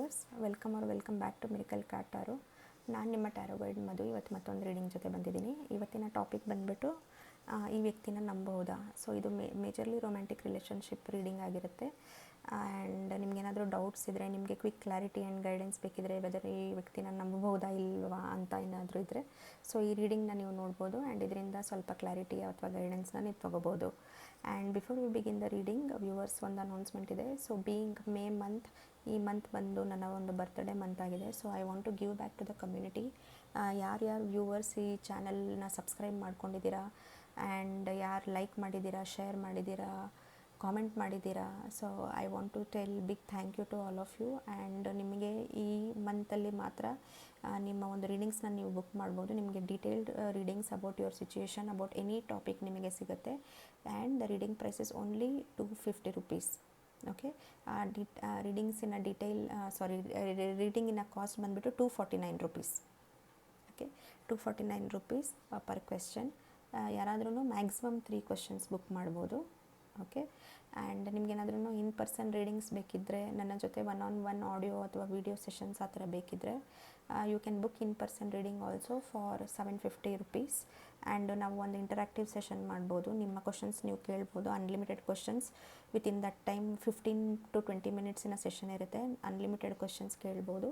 Viewers, welcome back to miracle card tarot. ನಾನು ನಿಮ್ಮ taro guide ಮಧು. ಇವತ್ತು ಮತ್ತೊಂದು ರೀಡಿಂಗ್ ಜೊತೆ ಬಂದಿದ್ದೀನಿ. ಇವತ್ತಿನ ಟಾಪಿಕ್ ಬಂದುಬಿಟ್ಟು ಈ ವ್ಯಕ್ತಿನ ನಂಬಬಹುದಾ. ಸೊ ಇದು ಮೇಜರ್ಲಿ ರೊಮ್ಯಾಂಟಿಕ್ ರಿಲೇಷನ್ಶಿಪ್ ರೀಡಿಂಗ್ ಆಗಿರುತ್ತೆ. ಆ್ಯಂಡ್ ನಿಮಗೇನಾದರೂ ಡೌಟ್ಸ್ ಇದ್ದರೆ, ನಿಮಗೆ ಕ್ವಿಕ್ ಕ್ಲಾರಿಟಿ ಆ್ಯಂಡ್ ಗೈಡೆನ್ಸ್ ಬೇಕಿದ್ರೆ, ವೆದರ್ ಈ ವ್ಯಕ್ತಿನ ನಂಬಬಹುದಾ ಇಲ್ವಾ ಅಂತ ಏನಾದರೂ ಇದ್ದರೆ, ಸೊ ಈ ರೀಡಿಂಗ್ನ ನೀವು ನೋಡ್ಬೋದು. ಆ್ಯಂಡ್ ಇದರಿಂದ ಸ್ವಲ್ಪ ಕ್ಲಾರಿಟಿ ಅಥವಾ ಗೈಡೆನ್ಸ್ನ ನೀವು ತೊಗೋಬೋದು. And before we begin the reading, viewers ಒಂದು ಅನೌನ್ಸ್ಮೆಂಟ್ ಇದೆ. ಸೊ ಬೀಯಿಂಗ್ ಮೇ ಮಂತ್, ಈ ಮಂತ್ ಬಂದು ನನ್ನ ಒಂದು ಬರ್ತ್ಡೇ ಮಂತ್ ಆಗಿದೆ. So I want to give back to the community. ಯಾರ್ಯಾರು ವ್ಯೂವರ್ಸ್ ಈ ಚಾನಲ್ನ ಸಬ್ಸ್ಕ್ರೈಬ್ ಮಾಡ್ಕೊಂಡಿದ್ದೀರಾ, ಆ್ಯಂಡ್ ಯಾರು ಲೈಕ್ ಮಾಡಿದ್ದೀರಾ, ಶೇರ್ ಮಾಡಿದ್ದೀರಾ, ಕಾಮೆಂಟ್ ಮಾಡಿದ್ದೀರಾ, so I want to tell big thank you to all of you. And ನಿಮಗೆ ಈ ಮಂತಲ್ಲಿ ಮಾತ್ರ ನಿಮ್ಮ ಒಂದು ರೀಡಿಂಗ್ಸ್ನ ನೀವು ಬುಕ್ ಮಾಡ್ಬೋದು. ನಿಮಗೆ detailed readings about your situation, about any topic ನಿಮಗೆ ಸಿಗುತ್ತೆ. And the reading price is only ₹250. Okay, ರೀಡಿಂಗ್ಸಿನ ಡೀಟೇಲ್ ರೀಡಿಂಗಿನ ಕಾಸ್ಟ್ ಬಂದುಬಿಟ್ಟು ₹249. Okay, ₹249 per question. ಯಾರಾದ್ರೂ ಮ್ಯಾಕ್ಸಿಮಮ್ 3 ಕ್ವೆಶ್ಚನ್ಸ್ ಬುಕ್ ಮಾಡ್ಬೋದು. ಓಕೆ, ಆ್ಯಂಡ್ ನಿಮ್ಗೇನಾದ್ರೂ ಇನ್ ಪರ್ಸನ್ ರೀಡಿಂಗ್ಸ್ ಬೇಕಿದ್ದರೆ, ನನ್ನ ಜೊತೆ 1-on-1 ಆಡಿಯೋ ಅಥವಾ ವೀಡಿಯೋ ಸೆಷನ್ಸ್ ಆ ಥರ ಬೇಕಿದ್ದರೆ, you can book in person reading also for ₹750. And ನಾವು ಒಂದು ಇಂಟರಾಕ್ಟಿವ್ ಸೆಷನ್ ಮಾಡ್ಬೋದು. ನಿಮ್ಮ ಕ್ವಶನ್ಸ್ ನೀವು ಕೇಳ್ಬೋದು. Unlimited questions within that time 15 to 20 ಮಿನಿಟ್ಸಿನ ಸೆಷನ್ ಇರುತ್ತೆ. ಅನ್ಲಿಮಿಟೆಡ್ ಕ್ವಶನ್ಸ್ ಕೇಳ್ಬೋದು.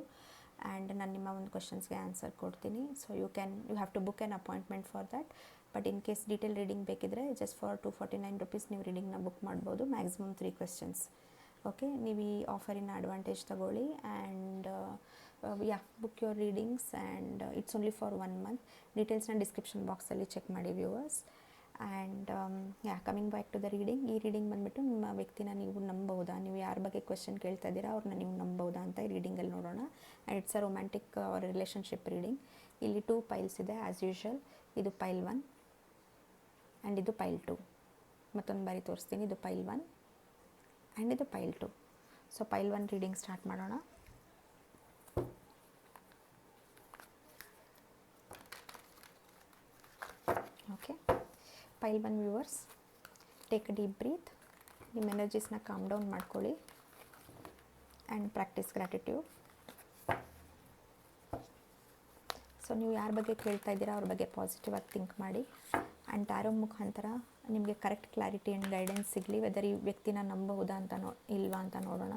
ಆ್ಯಂಡ್ ನಾನು ನಿಮ್ಮ ಒಂದು ಕ್ವಶನ್ಸ್ಗೆ ಆನ್ಸರ್ ಕೊಡ್ತೀನಿ. So you have to book an appointment for that. But in case detail reading ಬೇಕಿದ್ದರೆ, ಜಸ್ಟ್ ಫಾರ್ ₹249 ನೀವು ರೀಡಿಂಗ್ನ ಬುಕ್ ಮಾಡ್ಬೋದು. Maximum 3 questions. ಓಕೆ, ನೀವು ಈ ಆಫರಿನ ಅಡ್ವಾಂಟೇಜ್ ತಗೊಳ್ಳಿ. And book your readings. And it's only for 1 month. ಡೀಟೇಲ್ಸ್ನ ಡಿಸ್ಕ್ರಿಪ್ಷನ್ ಬಾಕ್ಸಲ್ಲಿ ಚೆಕ್ ಮಾಡಿ viewers. And coming back to the reading. ಈ ರೀಡಿಂಗ್ ಬಂದುಬಿಟ್ಟು ನಿಮ್ಮ ವ್ಯಕ್ತಿನ ನೀವು ನಂಬಬಹುದಾ, ನೀವು ಯಾರ ಬಗ್ಗೆ ಕ್ವೆಶ್ಚನ್ ಕೇಳ್ತಾ ಇದ್ದೀರಾ ಅವ್ರನ್ನ ನೀವು ನಂಬಬಹುದಾ ಅಂತ ಈ ರೀಡಿಂಗಲ್ಲಿ ನೋಡೋಣ. And it's a romantic relationship reading. ಇಲ್ಲಿ 2 ಪೈಲ್ಸ್ ಇದೆ ಆ್ಯಸ್ ಯೂಶ್ವಲ್. ಇದು ಪೈಲ್ 1 ಆ್ಯಂಡ್ ಇದು ಪೈಲ್ 2. ಮತ್ತೊಂದು ಬಾರಿ ತೋರಿಸ್ತೀನಿ. ಇದು ಪೈಲ್ 1 ಆ್ಯಂಡ್ ಇದು pile 2. So pile 1 reading start ಮಾಡೋಣ. Okay, pile 1 viewers, take a deep breath. ನಿಮ್ಮ ಎನರ್ಜೀಸ್ನ ಕಾಮ್ ಡೌನ್ ಮಾಡ್ಕೊಳ್ಳಿ ಆ್ಯಂಡ್ ಪ್ರಾಕ್ಟೀಸ್ ಗ್ರ್ಯಾಟಿಟ್ಯೂಡ್. ಸೊ ನೀವು ಯಾರ ಬಗ್ಗೆ ಕೇಳ್ತಾ ಇದ್ದೀರಾ ಅವ್ರ ಬಗ್ಗೆ ಪಾಸಿಟಿವ್ ಆಗಿ ಥಿಂಕ್ ಮಾಡಿ. ಆ್ಯಂಡ್ ಟ್ಯಾರೋ ಮುಖಾಂತರ ನಿಮಗೆ ಕರೆಕ್ಟ್ ಕ್ಲಾರಿಟಿ ಆ್ಯಂಡ್ ಗೈಡೆನ್ಸ್ ಸಿಗಲಿ. ವೆದರ್ ಈ ವ್ಯಕ್ತಿನ ನಂಬಬಹುದಾ ಅಂತ ಇಲ್ವಾ ಅಂತ ನೋಡೋಣ.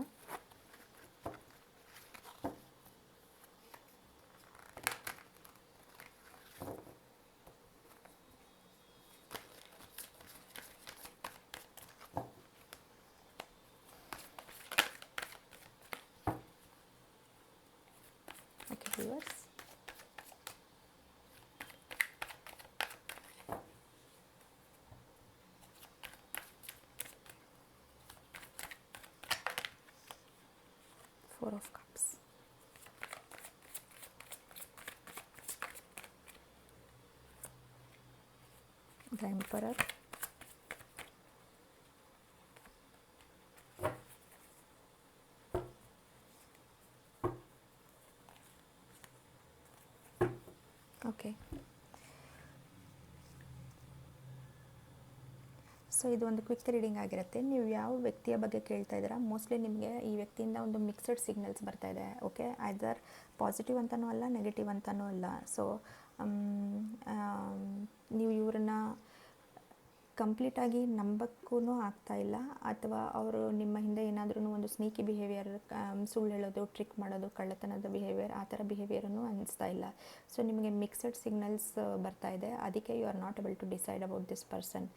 Okay viewers, Four of Cups, the Emperor, okay. So ಇದು ಒಂದು ಕ್ವಿಕ್ ರೀಡಿಂಗ್ ಆಗಿರುತ್ತೆ. ನೀವು ಯಾವ ವ್ಯಕ್ತಿಯ ಬಗ್ಗೆ ಕೇಳ್ತಾ ಇದ್ದೀರಾ, ಮೋಸ್ಟ್ಲಿ ನಿಮಗೆ ಈ ವ್ಯಕ್ತಿಯಿಂದ ಒಂದು ಮಿಕ್ಸಡ್ ಸಿಗ್ನಲ್ಸ್ ಬರ್ತಾ ಇದೆ. ಓಕೆ, ಐದರ್ ಪಾಸಿಟಿವ್ ಅಂತಲೂ ಅಲ್ಲ, ನೆಗೆಟಿವ್ ಅಂತಲೂ ಅಲ್ಲ. ಸೊ ನೀವು ಇವ್ರನ್ನ ಕಂಪ್ಲೀಟಾಗಿ ನಂಬಕ್ಕೂ ಆಗ್ತಾಯಿಲ್ಲ, ಅಥವಾ ಅವರು ನಿಮ್ಮ ಹಿಂದೆ ಏನಾದ್ರೂ ಒಂದು ಸ್ನೀಕಿ ಬಿಹೇವಿಯರ್, ಸುಳ್ಳು ಹೇಳೋದು, ಟ್ರಿಕ್ ಮಾಡೋದು, ಕಳ್ಳತನದ ಬಿಹೇವಿಯರ್, ಆ ಥರ ಬಿಹೇವಿಯರನ್ನು ಅನ್ನಿಸ್ತಾ ಇಲ್ಲ. ಸೊ ನಿಮಗೆ ಮಿಕ್ಸಡ್ ಸಿಗ್ನಲ್ಸ್ ಬರ್ತಾ ಇದೆ. ಅದಕ್ಕೆ you are not able to decide about this person.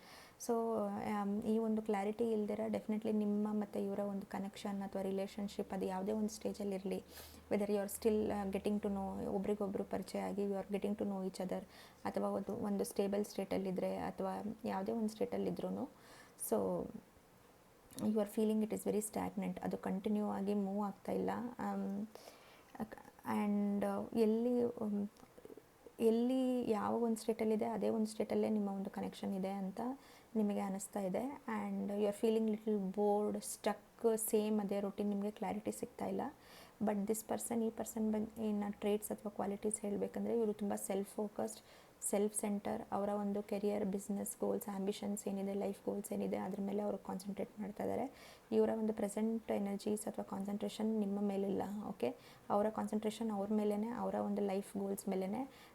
So ಈ ಒಂದು ಕ್ಲಾರಿಟಿ ಇಲ್ದಿರ ಡೆಫಿನೆಟ್ಲಿ ನಿಮ್ಮ ಮತ್ತು ಇವರ ಒಂದು ಕನೆಕ್ಷನ್ ಅಥವಾ ರಿಲೇಷನ್ಶಿಪ್ ಅದು ಯಾವುದೇ ಒಂದು ಸ್ಟೇಜಲ್ಲಿ ಇರಲಿ, whether you are still getting to know, ಒಬ್ರಿಗೊಬ್ಬರು ಪರಿಚಯ ಆಗಿ you are getting to know each other, ಅಥವಾ ಒಂದು ಸ್ಟೇಬಲ್ ಸ್ಟೇಟಲ್ಲಿದ್ದರೆ ಅಥವಾ ಯಾವುದೇ ಒಂದು ಸ್ಟೇಟಲ್ಲಿದ್ರೂ, so you are feeling it is very stagnant. ಅದು ಕಂಟಿನ್ಯೂ ಆಗಿ ಮೂವ್ ಆಗ್ತಾಯಿಲ್ಲ. ಆ್ಯಂಡ್ ಎಲ್ಲಿ ಯಾವ ಒಂದು ಸ್ಟೇಟಲ್ಲಿದೆ ಅದೇ ಒಂದು ಸ್ಟೇಟಲ್ಲೇ ನಿಮ್ಮ ಒಂದು ಕನೆಕ್ಷನ್ ಇದೆ ಅಂತ ನಿಮಗೆ ಅನ್ನಿಸ್ತಾ ಇದೆ. And you are feeling little bored, stuck, same ಅದೇ ರೂಟೀನ್, ನಿಮಗೆ ಕ್ಲಾರಿಟಿ ಸಿಗ್ತಾ ಇಲ್ಲ. ಬಟ್ ದಿಸ್ ಪರ್ಸನ್, ಈ ಪರ್ಸನ್ ಬಗ್ಗೆ ಏನು ಟ್ರೇಟ್ಸ್ ಅಥವಾ ಕ್ವಾಲಿಟೀಸ್ ಹೇಳಬೇಕಂದ್ರೆ, ಇವರು ತುಂಬ ಸೆಲ್ಫ್ ಫೋಕಸ್ಡ್, ಸೆಲ್ಫ್ ಸೆಂಟರ್, ಅವರ ಒಂದು ಕೆರಿಯರ್, ಬಿಸ್ನೆಸ್ ಗೋಲ್ಸ್, ಆ್ಯಂಬಿಷನ್ಸ್ ಏನಿದೆ, ಲೈಫ್ ಗೋಲ್ಸ್ ಏನಿದೆ ಅದ್ರ ಮೇಲೆ ಅವರು ಕಾನ್ಸಂಟ್ರೇಟ್ ಮಾಡ್ತಾ ಇದ್ದಾರೆ. ಇವರ ಒಂದು ಪ್ರೆಸೆಂಟ್ ಎನರ್ಜೀಸ್ ಅಥವಾ ಕಾನ್ಸಂಟ್ರೇಷನ್ ನಿಮ್ಮ ಮೇಲಿಲ್ಲ. ಓಕೆ, ಅವರ ಕಾನ್ಸಂಟ್ರೇಷನ್ ಅವ್ರ ಮೇಲೇ, ಅವರ ಒಂದು ಲೈಫ್ ಗೋಲ್ಸ್ ಮೇಲೇ.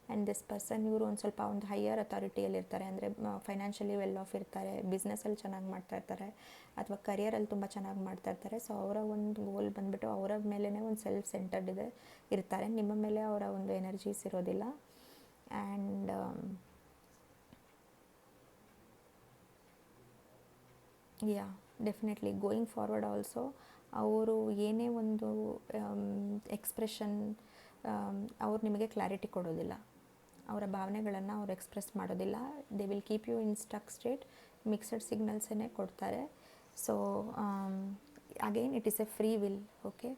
ಆ್ಯಂಡ್ ದಿಸ್ ಪರ್ಸನ್ ಇವರು ಒಂದು ಸ್ವಲ್ಪ ಒಂದು ಹೈಯರ್ ಅಥಾರಿಟಿಯಲ್ಲಿ ಇರ್ತಾರೆ, ಅಂದರೆ ಫೈನಾನ್ಷಿಯಲಿ ವೆಲ್ ಆಫ್ ಇರ್ತಾರೆ, ಬಿಸ್ನೆಸ್ಸಲ್ಲಿ ಚೆನ್ನಾಗಿ ಮಾಡ್ತಾ ಇರ್ತಾರೆ ಅಥವಾ ಕರಿಯರಲ್ಲಿ ತುಂಬ ಚೆನ್ನಾಗಿ ಮಾಡ್ತಾ ಇರ್ತಾರೆ. ಸೊ ಅವರ ಒಂದು ಗೋಲ್ ಬಂದುಬಿಟ್ಟು ಅವರ ಮೇಲೇ ಒಂದು ಸೆಲ್ಫ್ ಸೆಂಟರ್ಡ್ ಇರ್ತಾರೆ, ನಿಮ್ಮ ಮೇಲೆ ಅವರ ಒಂದು ಎನರ್ಜೀಸ್ ಇರೋದಿಲ್ಲ. And definitely going forward also ಅವರು ಏನೇ ಒಂದು ಎಕ್ಸ್ಪ್ರೆಷನ್, ಅವ್ರು ನಿಮಗೆ ಕ್ಲಾರಿಟಿ ಕೊಡೋದಿಲ್ಲ, ಅವರ ಭಾವನೆಗಳನ್ನು ಅವ್ರು ಎಕ್ಸ್ಪ್ರೆಸ್ ಮಾಡೋದಿಲ್ಲ. They will keep you in stuck state, mixed ಸಿಗ್ನಲ್ಸನ್ನೇ ಕೊಡ್ತಾರೆ. So again it is a free will. Okay,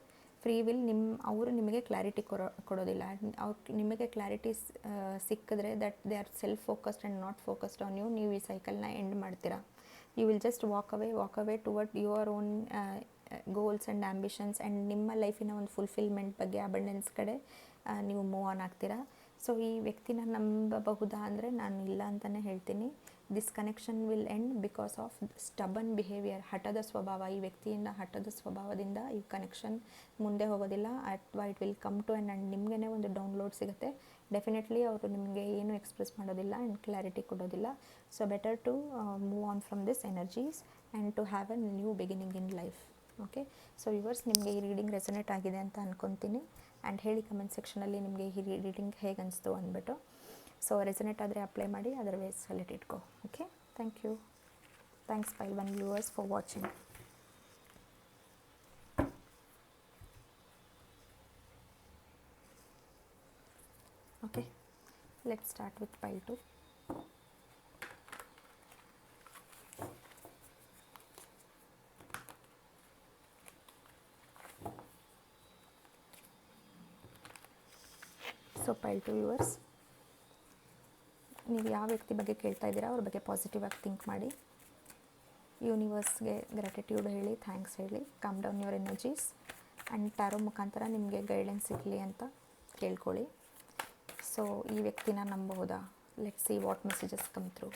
free will. ಅವರು ನಿಮಗೆ ಕ್ಲಾರಿಟಿ ಕೊಡೋದಿಲ್ಲ. ಅವ್ರು ನಿಮಗೆ ಕ್ಲಾರಿಟಿ ಸಿಕ್ಕಿದ್ರೆ that they are self focused and not focused on you, ನೀವು ಈ ಸೈಕಲ್ನ ಎಂಡ್ ಮಾಡ್ತೀರಾ. You will just walk away toward your own goals and ambitions and ನಿಮ್ಮ ಲೈಫಿನ ಒಂದು ಫುಲ್ಫಿಲ್ಮೆಂಟ್ ಬಗ್ಗೆ, ಅಬಂಡೆನ್ಸ್ ಕಡೆ ನೀವು ಮೂವ್ ಆನ್ ಆಗ್ತೀರಾ. ಸೊ ಈ ವ್ಯಕ್ತಿನ ನಂಬಬಹುದಾ ಅಂದರೆ ನಾನು ಇಲ್ಲ ಅಂತಲೇ ಹೇಳ್ತೀನಿ. This connection will end because of stubborn behaviour, ಹಠದ ಸ್ವಭಾವ. ಈ ವ್ಯಕ್ತಿಯಿಂದ ಹಠದ ಸ್ವಭಾವದಿಂದ ಈ ಕನೆಕ್ಷನ್ ಮುಂದೆ ಹೋಗೋದಿಲ್ಲ, ಅಥವಾ it will come to and ನಿಮಗೇ ಒಂದು ಡೌನ್ಲೋಡ್ ಸಿಗುತ್ತೆ. ಡೆಫಿನೆಟ್ಲಿ ಅವರು ನಿಮಗೆ ಏನು ಎಕ್ಸ್ಪ್ರೆಸ್ ಮಾಡೋದಿಲ್ಲ ಆ್ಯಂಡ್ ಕ್ಲಾರಿಟಿ ಕೊಡೋದಿಲ್ಲ. So better to move on from this energies and to have a new beginning in life. Okay, so viewers, ನಿಮಗೆ ಈ ರೀಡಿಂಗ್ ರೆಸನೇಟ್ ಆಗಿದೆ ಅಂತ ಅಂದ್ಕೊತೀನಿ. ಆ್ಯಂಡ್ ಹೇಳಿ ಕಮೆಂಟ್ ಸೆಕ್ಷನಲ್ಲಿ ನಿಮಗೆ ಈ ರೀಡಿಂಗ್ ಹೇಗೆ ಅನಿಸ್ತು ಅಂದ್ಬಿಟ್ಟು. ಸೊ ರೆಸನೇಟ್ ಆದರೆ ಅಪ್ಲೈ ಮಾಡಿ, otherwise let it go. Okay, thank you. Thanks pile 1 viewers for watching. Okay, let's start with pile 2. So pile 2 viewers, ನೀವು ಯಾವ ವ್ಯಕ್ತಿ ಬಗ್ಗೆ ಕೇಳ್ತಾ ಇದ್ದೀರಾ ಅವ್ರ ಬಗ್ಗೆ ಪಾಸಿಟಿವ್ ಆಗಿ ಥಿಂಕ್ ಮಾಡಿ. ಯೂನಿವರ್ಸ್ಗೆ ಗ್ರ್ಯಾಟಿಟ್ಯೂಡ್ ಹೇಳಿ, ಥ್ಯಾಂಕ್ಸ್ ಹೇಳಿ, calm down your energies and tarot ಮುಖಾಂತರ ನಿಮಗೆ ಗೈಡೆನ್ಸ್ ಸಿಗಲಿ ಅಂತ ಕೇಳ್ಕೊಳ್ಳಿ. ಸೊ ಈ ವ್ಯಕ್ತಿನ ನಂಬಬಹುದಾ? Let's see what messages come through.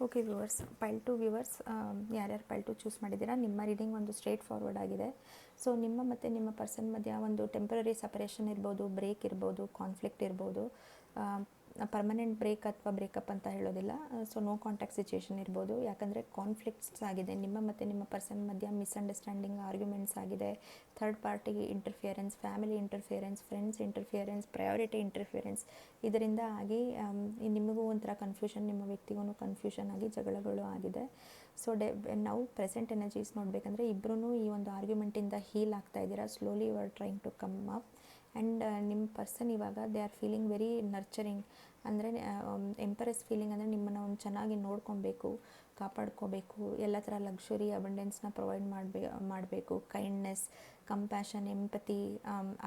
Okay viewers, pile 2 viewers, ಯಾರ್ಯಾರು ಪೈಲ್ 2 ಚೂಸ್ ಮಾಡಿದ್ದೀರಾ, ನಿಮ್ಮ ರೀಡಿಂಗ್ ಒಂದು ಸ್ಟ್ರೇಟ್ ಫಾರ್ವರ್ಡ್ ಆಗಿದೆ. ಸೊ ನಿಮ್ಮ ಮತ್ತು ನಿಮ್ಮ ಪರ್ಸನ್ ಮಧ್ಯೆ ಒಂದು ಟೆಂಪ್ರರಿ ಸಪರೇಷನ್ ಇರ್ಬೋದು, ಬ್ರೇಕ್ ಇರ್ಬೋದು, ಕಾನ್ಫ್ಲಿಕ್ಟ್ ಇರ್ಬೋದು, ಪರ್ಮನೆಂಟ್ ಬ್ರೇಕ್ ಅಥವಾ ಬ್ರೇಕಪ್ ಅಂತ ಹೇಳೋದಿಲ್ಲ. ಸೊ ನೋ ಕಾಂಟ್ಯಾಕ್ಟ್ ಸಿಚುಯೇಷನ್ ಇರ್ಬೋದು. ಯಾಕಂದರೆ ಕಾನ್ಫ್ಲಿಕ್ಟ್ಸ್ ಆಗಿದೆ ನಿಮ್ಮ ಮತ್ತು ನಿಮ್ಮ ಪರ್ಸನ್ ಮಧ್ಯ, ಮಿಸ್ಅಂಡರ್ಸ್ಟ್ಯಾಂಡಿಂಗ್, ಆರ್ಗ್ಯುಮೆಂಟ್ಸ್ ಆಗಿದೆ, third party interference, family interference, friends interference, priority interference, ಇದರಿಂದ ಆಗಿ ನಿಮಗೂ ಒಂಥರ ಕನ್ಫ್ಯೂಷನ್, ನಿಮ್ಮ ವ್ಯಕ್ತಿಗೂ ಕನ್ಫ್ಯೂಷನ್ ಆಗಿ ಜಗಳಗಳು ಆಗಿದೆ. ಸೊ ನಾವು ಪ್ರೆಸೆಂಟ್ ಎನರ್ಜೀಸ್ ನೋಡಬೇಕಂದ್ರೆ ಇಬ್ಬರೂ ಈ ಒಂದು ಆರ್ಗ್ಯುಮೆಂಟಿಂದ ಹೀಲ್ ಆಗ್ತಾ ಇದ್ದೀರಾ. Slowly you are trying to come up. And ನಿಮ್ಮ ಪರ್ಸನ್ ಇವಾಗ they are feeling very nurturing, ಅಂದರೆ ಎಂಪರೆಸ್ ಫೀಲಿಂಗ್, ಅಂದರೆ ನಿಮ್ಮನ್ನು ಒಂದು ಚೆನ್ನಾಗಿ ನೋಡ್ಕೊಬೇಕು, ಕಾಪಾಡ್ಕೋಬೇಕು, ಎಲ್ಲ ಥರ ಲಕ್ಸುರಿ ಅಬಂಡೆನ್ಸ್ನ ಪ್ರೊವೈಡ್ ಮಾಡಬೇಕು. Kindness, compassion, empathy,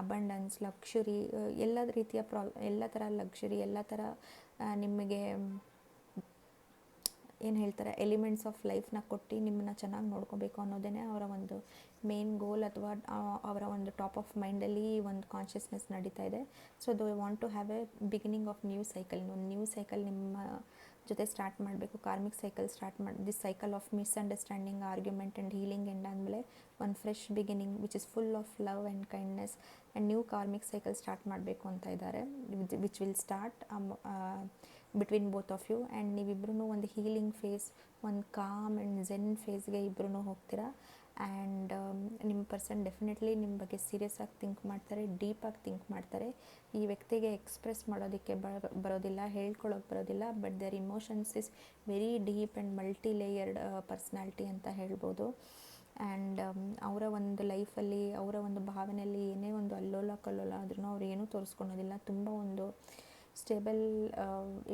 abundance, luxury, ಎಲ್ಲ ರೀತಿಯ ಎಲ್ಲ ಥರ ಲಕ್ಸುರಿ, ಎಲ್ಲ ಥರ ನಿಮಗೆ ಏನು ಹೇಳ್ತಾರೆ ಎಲಿಮೆಂಟ್ಸ್ ಆಫ್ ಲೈಫ್ನ ಕೊಟ್ಟು ನಿಮ್ಮನ್ನು ಚೆನ್ನಾಗಿ ನೋಡ್ಕೋಬೇಕು ಅನ್ನೋದೇ ಅವರ ಒಂದು ಮೇನ್ ಗೋಲ್, ಅಥವಾ ಅವರ ಒಂದು ಟಾಪ್ ಆಫ್ ಮೈಂಡಲ್ಲಿ ಒಂದು ಕಾನ್ಷಿಯಸ್ನೆಸ್ ನಡೀತಾ ಇದೆ. So they want to have a beginning of new cycle, ಒಂದು ನ್ಯೂ ಸೈಕಲ್ ನಿಮ್ಮ ಜೊತೆ ಸ್ಟಾರ್ಟ್ ಮಾಡಬೇಕು, karmic cycle start this cycle of misunderstanding, argument and healing end ಆದಮೇಲೆ ಒಂದು fresh beginning which is full of love and kindness and new karmic cycle start ಮಾಡಬೇಕು ಅಂತ ಇದ್ದಾರೆ, which will start between both of you. And ನೀವಿಬ್ಬರೂ ಒಂದು healing phase, ಒಂದು calm and zen ಫೇಸ್ಗೆ ಇಬ್ಬರೂ ಹೋಗ್ತೀರಾ. ಆ್ಯಂಡ್ ನಿಮ್ಮ ಪರ್ಸನ್ ಡೆಫಿನೆಟ್ಲಿ ನಿಮ್ಮ ಬಗ್ಗೆ ಸೀರಿಯಸ್ ಆಗಿ ಥಿಂಕ್ ಮಾಡ್ತಾರೆ, ಡೀಪಾಗಿ ಥಿಂಕ್ ಮಾಡ್ತಾರೆ. ಈ ವ್ಯಕ್ತಿಗೆ ಎಕ್ಸ್ಪ್ರೆಸ್ ಮಾಡೋದಕ್ಕೆ ಬರೋದಿಲ್ಲ, ಹೇಳ್ಕೊಳ್ಳೋಕೆ ಬರೋದಿಲ್ಲ, but their emotions is very deep and multi layered personality ಅಂತ ಹೇಳ್ಬೋದು. ಆ್ಯಂಡ್ ಅವರ ಒಂದು ಲೈಫಲ್ಲಿ, ಅವರ ಒಂದು ಭಾವನೆಯಲ್ಲಿ ಏನೇ ಒಂದು ಅಲ್ಲೋಲ ಕಲ್ಲೋಲ ಆದ್ರೂ ಅವ್ರು ಏನೂ ತೋರಿಸ್ಕೊಳೋದಿಲ್ಲ. ತುಂಬ ಒಂದು ಸ್ಟೇಬಲ್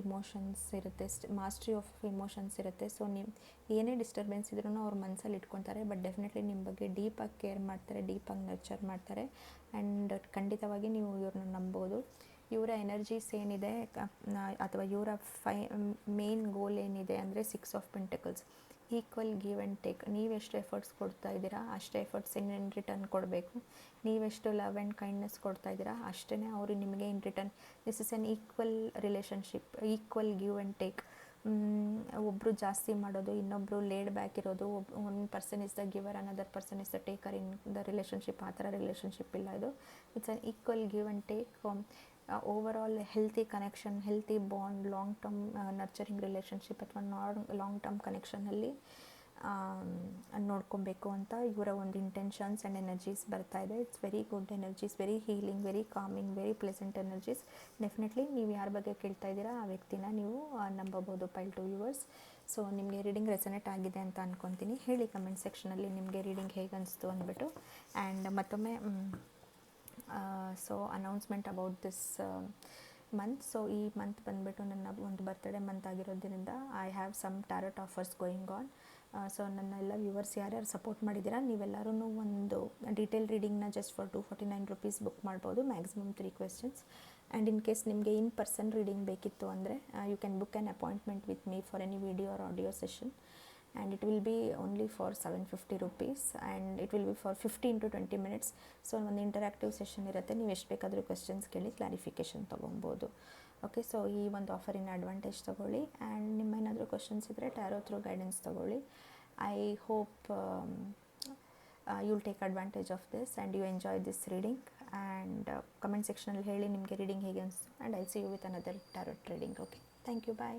ಇಮೋಷನ್ಸ್ ಇರುತ್ತೆ, ಮಾಸ್ಟ್ರಿ ಆಫ್ ಇಮೋಷನ್ಸ್ ಇರುತ್ತೆ. ಸೊ ನೀವು ಏನೇ ಡಿಸ್ಟರ್ಬೆನ್ಸ್ ಇದ್ರೂ ಅವ್ರ ಮನಸ್ಸಲ್ಲಿ ಇಟ್ಕೊತಾರೆ, ಬಟ್ ಡೆಫಿನೆಟ್ಲಿ ನಿಮ್ಮ ಬಗ್ಗೆ ಡೀಪಾಗಿ ಕೇರ್ ಮಾಡ್ತಾರೆ, ಡೀಪಾಗಿ ನರ್ಚರ್ ಮಾಡ್ತಾರೆ. ಆ್ಯಂಡ್ ಖಂಡಿತವಾಗಿ ನೀವು ಇವ್ರನ್ನ ನಂಬೋದು. ಇವರ ಎನರ್ಜೀಸ್ ಏನಿದೆ ಅಥವಾ ಇವರ ಮೇನ್ ಗೋಲ್ ಏನಿದೆ ಅಂದರೆ 6 of pentacles, equal give and take. ನೀವೆಷ್ಟು ಎಫರ್ಟ್ಸ್ ಕೊಡ್ತಾ ಇದ್ದೀರಾ ಅಷ್ಟೇ ಎಫರ್ಟ್ಸ್ ಇನ್ ರಿಟರ್ನ್ ಕೊಡಬೇಕು. ನೀವೆಷ್ಟು ಲವ್ ಆ್ಯಂಡ್ ಕೈಂಡ್ನೆಸ್ ಕೊಡ್ತಾ ಇದ್ದೀರಾ ಅಷ್ಟೇ ಅವರು ನಿಮಗೆ in return. This is on equal relationship, equal give and take. ಒಬ್ಬರು ಜಾಸ್ತಿ ಮಾಡೋದು, ಇನ್ನೊಬ್ಬರು ಲೇಡ್ ಬ್ಯಾಕ್ ಇರೋದು, one person is the ಗಿವರ್, another person is the taker in the relationship. ಆ ಥರ ರಿಲೇಷನ್ಶಿಪ್ ಇಲ್ಲ ಇದು. It's on equal give and take. Over all healthy connection, healthy bond, long term nurturing relationship ಅಥವಾ long term ಕನೆಕ್ಷನಲ್ಲಿ ನೋಡ್ಕೊಬೇಕು ಅಂತ ಇವರ ಒಂದು intentions and energies ಬರ್ತಾ ಇದೆ. It's very good energies, very healing, very coming, very pleasant energies. Definitely ನೀವು ಯಾರ ಬಗ್ಗೆ ಕೇಳ್ತಾ ಇದ್ದೀರಾ ಆ ವ್ಯಕ್ತಿನ ನೀವು ನಂಬಬಹುದು ಪೈಲ್ ಟು ವ್ಯೂವರ್ಸ್. ಸೊ ನಿಮಗೆ ರೀಡಿಂಗ್ ರೆಸನೇಟ್ ಆಗಿದೆ ಅಂತ ಅಂದ್ಕೊತೀನಿ. ಹೇಳಿ ಕಮೆಂಟ್ ಸೆಕ್ಷನಲ್ಲಿ ನಿಮಗೆ ರೀಡಿಂಗ್ ಹೇಗೆ ಅನಿಸ್ತು ಅಂದ್ಬಿಟ್ಟು. ಆ್ಯಂಡ್ ಮತ್ತೊಮ್ಮೆ so announcement about this month. So ಈ ಮಂತ್ ಬಂದುಬಿಟ್ಟು ನನ್ನ ಒಂದು ಬರ್ತ್ಡೇ ಮಂತ್ ಆಗಿರೋದ್ರಿಂದ I have some tarot offers going on. So ನನ್ನ ಎಲ್ಲ ವ್ಯೂವರ್ಸ್ ಯಾರ್ಯಾರು ಸಪೋರ್ಟ್ ಮಾಡಿದ್ದೀರಾ ನೀವೆಲ್ಲರೂ ಒಂದು ಡೀಟೇಲ್ ರೀಡಿಂಗ್ನ ಜಸ್ಟ್ ಫಾರ್ 249 ರುಪೀಸ್ ಬುಕ್ ಮಾಡ್ಬೋದು, maximum 3 questions. And in case ನಿಮಗೆ ಇನ್ ಪರ್ಸನ್ ರೀಡಿಂಗ್ ಬೇಕಿತ್ತು ಅಂದರೆ you can book an appointment with me for any video or audio session. And it will be only for 750 rupees and it will be for 15 to 20 minutes. So ಒಂದು interactive session ಇರುತ್ತೆ, ನೀವು ಎಷ್ಟು ಬೇಕಾದರೂ questions ಕೇಳಿ clarification ತೊಗೊಬೋದು. Okay, so ಈ ಒಂದು ಆಫರಿನ advantage ತೊಗೊಳ್ಳಿ. ಆ್ಯಂಡ್ ನಿಮ್ಮೇನಾದರೂ ಕ್ವೆಶ್ಚನ್ಸ್ ಇದ್ದರೆ ಟ್ಯಾರೋ ಥ್ರೂ ಗೈಡೆನ್ಸ್ ತೊಗೊಳ್ಳಿ. I hope you'll take advantage of this and you enjoy this reading. And comment ಸೆಕ್ಷನಲ್ಲಿ ಹೇಳಿ ನಿಮಗೆ ರೀಡಿಂಗ್ ಹೇಗೆ ಅನಿಸ್ತು. And I'll see you with another tarot reading. Okay, thank you, bye.